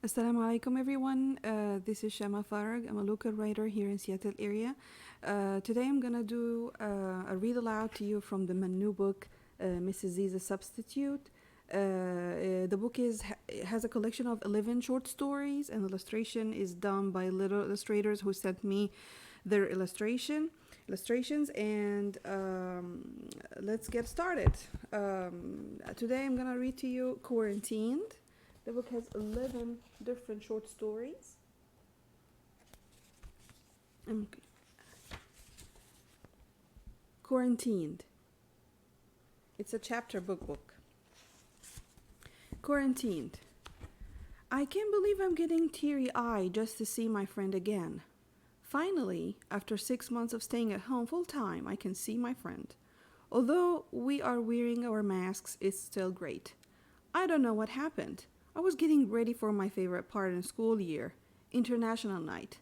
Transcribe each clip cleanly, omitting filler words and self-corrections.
Assalamu alaikum everyone. This is Shama Farag. I'm a local writer here in Seattle area. Today I'm gonna do a read aloud to you from the new book, Mrs. Z's Substitute. The book has a collection of 11 short stories, and illustration is done by little illustrators who sent me their illustrations. And let's get started. Today I'm gonna read to you Quarantined. The book has 11 different short stories. Quarantined. It's a chapter book. Quarantined. I can't believe I'm getting teary-eyed just to see my friend again. Finally, after 6 months of staying at home full-time, I can see my friend. Although we are wearing our masks, it's still great. I don't know what happened. I was getting ready for my favorite part in school year, International Night.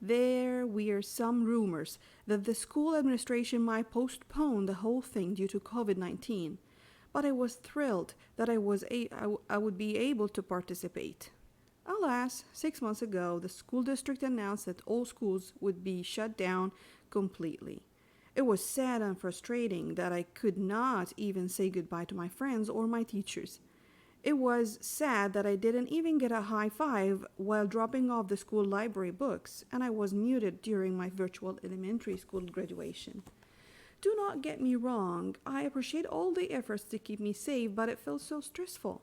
There were some rumors that the school administration might postpone the whole thing due to COVID-19, but I was thrilled that I would be able to participate. Alas, 6 months ago, the school district announced that all schools would be shut down completely. It was sad and frustrating that I could not even say goodbye to my friends or my teachers. It was sad that I didn't even get a high five while dropping off the school library books, and I was muted during my virtual elementary school graduation. Do not get me wrong, I appreciate all the efforts to keep me safe, but it feels so stressful.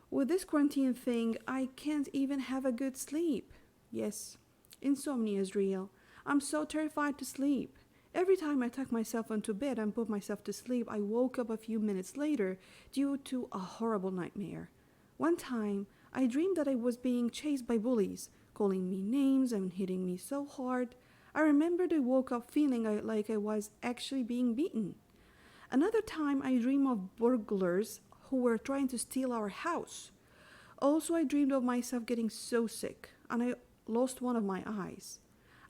With this quarantine thing, I can't even have a good sleep. Yes, insomnia is real. I'm so terrified to sleep. Every time I tuck myself into bed and put myself to sleep, I woke up a few minutes later due to a horrible nightmare. One time, I dreamed that I was being chased by bullies, calling me names and hitting me so hard. I remembered I woke up feeling like I was actually being beaten. Another time, I dreamed of burglars who were trying to steal our house. Also, I dreamed of myself getting so sick, and I lost one of my eyes.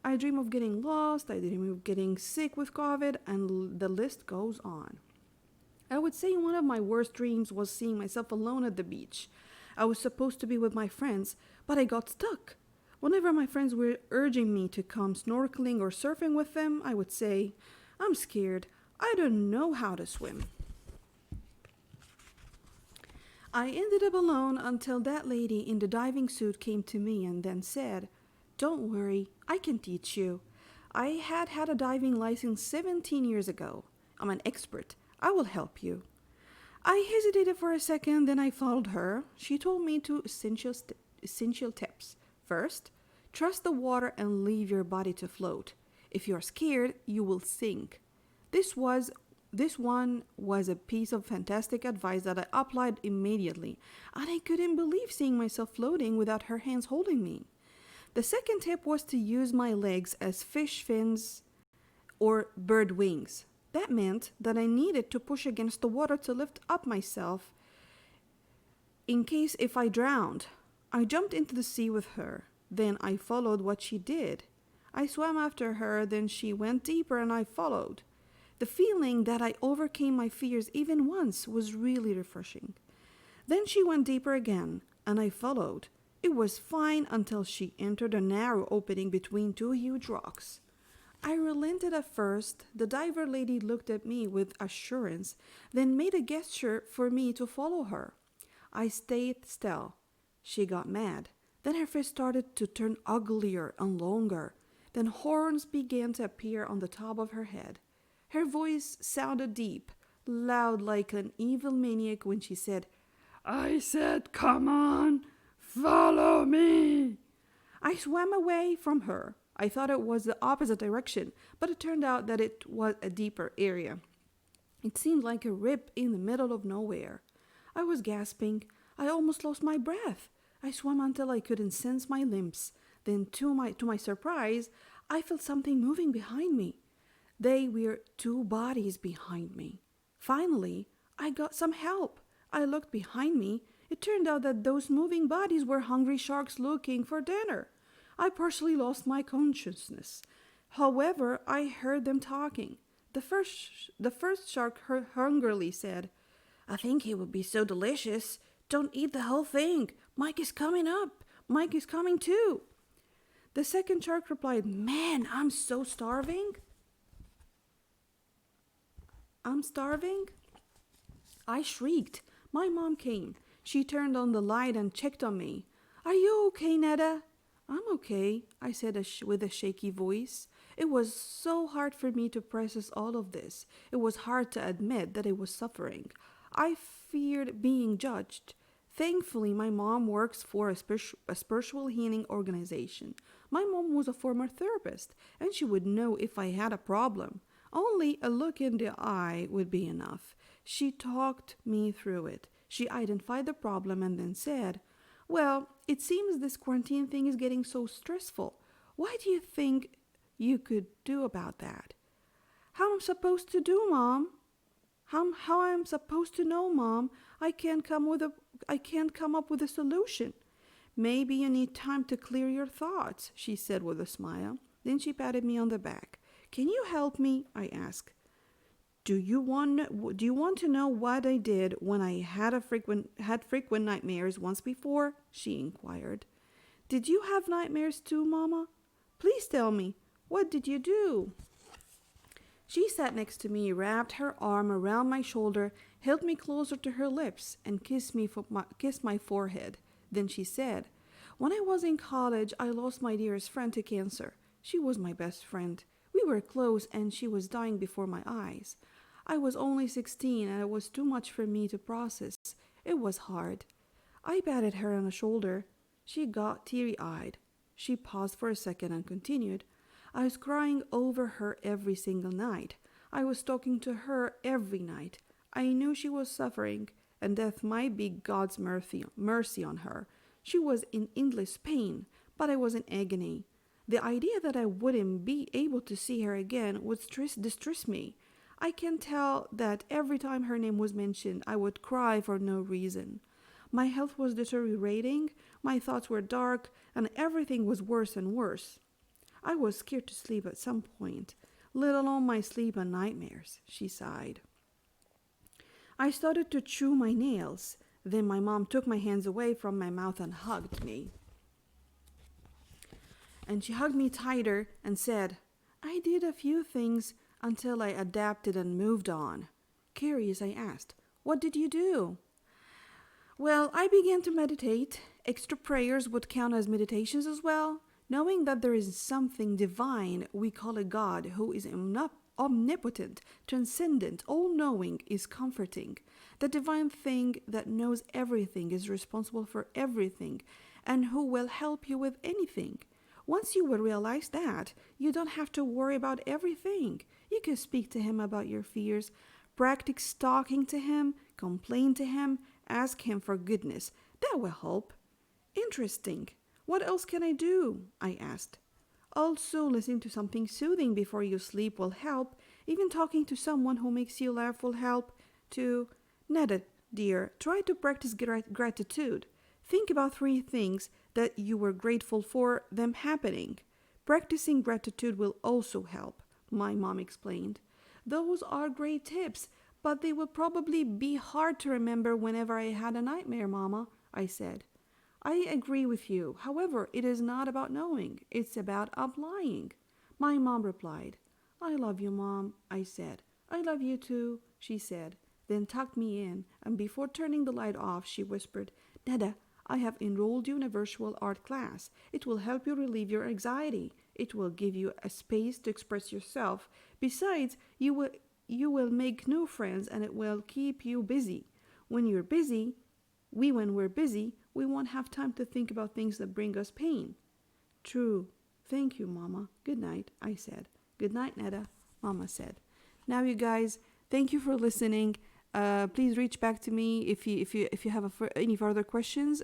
I dream of getting lost, I dream of getting sick with COVID, and the list goes on. I would say one of my worst dreams was seeing myself alone at the beach. I was supposed to be with my friends, but I got stuck. Whenever my friends were urging me to come snorkeling or surfing with them, I would say, I'm scared, I don't know how to swim. I ended up alone until that lady in the diving suit came to me and then said, Don't worry, I can teach you. I had a diving license 17 years ago. I'm an expert. I will help you. I hesitated for a second, then I followed her. She told me two essential tips. First, trust the water and leave your body to float. If you're scared, you will sink. This one was a piece of fantastic advice that I applied immediately, and I couldn't believe seeing myself floating without her hands holding me. The second tip was to use my legs as fish fins or bird wings. That meant that I needed to push against the water to lift up myself in case if I drowned. I jumped into the sea with her. Then I followed what she did. I swam after her, then she went deeper and I followed. The feeling that I overcame my fears even once was really refreshing. Then she went deeper again and I followed. It was fine until she entered a narrow opening between two huge rocks. I relented at first. The diver lady looked at me with assurance, then made a gesture for me to follow her. I stayed still. She got mad. Then her face started to turn uglier and longer. Then horns began to appear on the top of her head. Her voice sounded deep, loud like an evil maniac when she said, I said, come on! Follow me! I swam away from her. I thought it was the opposite direction, but it turned out that it was a deeper area. It seemed like a rip in the middle of nowhere. I was gasping. I almost lost my breath. I swam until I couldn't sense my limbs. Then, to my surprise, I felt something moving behind me. They were two bodies behind me. Finally, I got some help. I looked behind me. It turned out that those moving bodies were hungry sharks looking for dinner. I partially lost my consciousness. However, I heard them talking. The first shark hungrily said, I think it would be so delicious. Don't eat the whole thing. Mike is coming up. Mike is coming too. The second shark replied, Man, I'm so starving. I'm starving? I shrieked. My mom came. She turned on the light and checked on me. Are you okay, Netta? I'm okay, I said with a shaky voice. It was so hard for me to process all of this. It was hard to admit that I was suffering. I feared being judged. Thankfully, my mom works for a spiritual healing organization. My mom was a former therapist, and she would know if I had a problem. Only a look in the eye would be enough. She talked me through it. She identified the problem and then said, Well, it seems this quarantine thing is getting so stressful. What do you think you could do about that? How am I supposed to do, Mom? How I'm supposed to know, Mom? I can't come up with a solution. Maybe you need time to clear your thoughts, she said with a smile. Then she patted me on the back. Can you help me? I asked. Do you want to know what I did when I had frequent nightmares once before? She inquired. Did you have nightmares too, Mama? Please tell me. What did you do? She sat next to me, wrapped her arm around my shoulder, held me closer to her lips, and kissed my forehead. Then she said, When I was in college, I lost my dearest friend to cancer. She was my best friend. We were close, and she was dying before my eyes. I was only 16, and it was too much for me to process. It was hard. I patted her on the shoulder. She got teary-eyed. She paused for a second and continued. I was crying over her every single night. I was talking to her every night. I knew she was suffering, and death might be God's mercy on her. She was in endless pain, but I was in agony. The idea that I wouldn't be able to see her again would distress me. I can tell that every time her name was mentioned, I would cry for no reason. My health was deteriorating, my thoughts were dark, and everything was worse and worse. I was scared to sleep at some point, let alone my sleep and nightmares, she sighed. I started to chew my nails. Then my mom took my hands away from my mouth and hugged me. And she hugged me tighter and said, I did a few things until I adapted and moved on. Curious, I asked, What did you do? Well, I began to meditate. Extra prayers would count as meditations as well. Knowing that there is something divine, we call a God, who is omnipotent, transcendent, all-knowing, is comforting. The divine thing that knows everything is responsible for everything and who will help you with anything. Once you will realize that, you don't have to worry about everything. You can speak to him about your fears, practice talking to him, complain to him, ask him for goodness. That will help. Interesting. What else can I do? I asked. Also, listening to something soothing before you sleep will help. Even talking to someone who makes you laugh will help too. Netta, dear, try to practice gratitude. Think about 3 things that you were grateful for them happening. Practicing gratitude will also help, my mom explained. Those are great tips, but they will probably be hard to remember whenever I had a nightmare, Mama, I said. I agree with you. However, it is not about knowing. It's about applying. My mom replied. I love you, Mom, I said. I love you too, she said, then tucked me in, and before turning the light off, she whispered, Neda, I have enrolled you in a virtual art class. It will help you relieve your anxiety. It will give you a space to express yourself. Besides, you will make new friends, and it will keep you busy. When we're busy, we won't have time to think about things that bring us pain. True. Thank you, Mama. Good night, I said. Good night, Neda, Mama said. Now, you guys, thank you for listening. Please reach back to me if you have any further questions.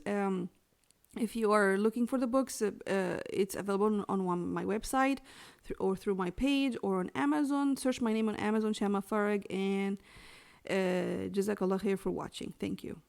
If you are looking for the books, it's available on my website or through my page or on Amazon. Search my name on Amazon, Shama Farag, and Jazakallah khair for watching. Thank you.